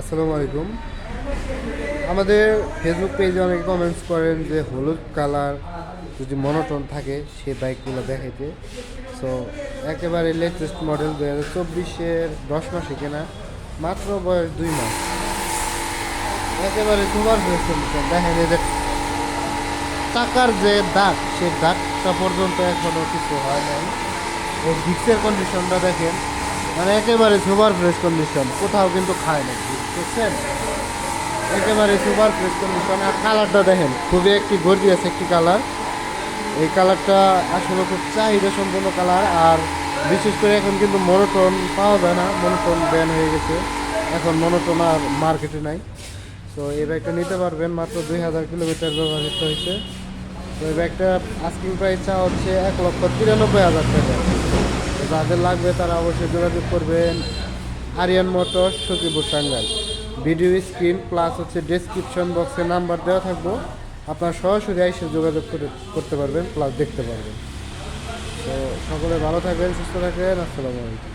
আসসালামু আলাইকুম। আমাদের ফেসবুক পেজে অনেকে কমেন্টস করেন যে হলুদ কালার যদি মনোটোন থাকে সে বাইকগুলো দেখাইতে। সো একেবারে লেটেস্ট মডেল 2024-এর 10 মাসে কেনা, মাত্র বয়স 2 মাস, একেবারে সুপার ফ্রেশ কন্ডিশন। দেখেন এই যে চাকার যে দাগ, সেই দাগটা পর্যন্ত এখনও কিছু হয় নাই। এই ডিক্সের কন্ডিশনটা দেখেন, মানে একেবারে সুপার ফ্রেশ কন্ডিশন, কোথাও কিন্তু খায় না, বুঝছেন? একেবারে সুপার ফ্রেশ কন্ডিশন। আর কালারটা দেখেন, খুবই একটি গর্জিয়াস একটি কালার। এই কালারটা আসলে খুব চাহিদা সম্পন্ন কালার। আর বিশেষ করে এখন কিন্তু মনোটোন পাওয়া যায় না, মনোটোন ব্যান হয়ে গেছে, এখন মনোটোন আর মার্কেটে নাই। তো এই ব্যাগটা নিতে পারবেন, মাত্র 2000 কিলোমিটার ব্যবহৃত হয়েছে। তো এই ব্যাগটা আস্কিং প্রাইস চা হচ্ছে 1,93,000 টাকা। তো যাদের লাগবে তারা অবশ্যই যোগাযোগ করবেন Aryan Motors, Sakhipur, Tangail. Video screen plus হচ্ছে ডেসক্রিপশন বক্সে নাম্বার দেওয়া থাকবো, আপনারা সরাসরি এসে যোগাযোগ করতে পারবেন, প্লাস দেখতে পারবেন। তো সকলে ভালো থাকবেন, সুস্থ থাকবেন। আসসালামু আলাইকুম।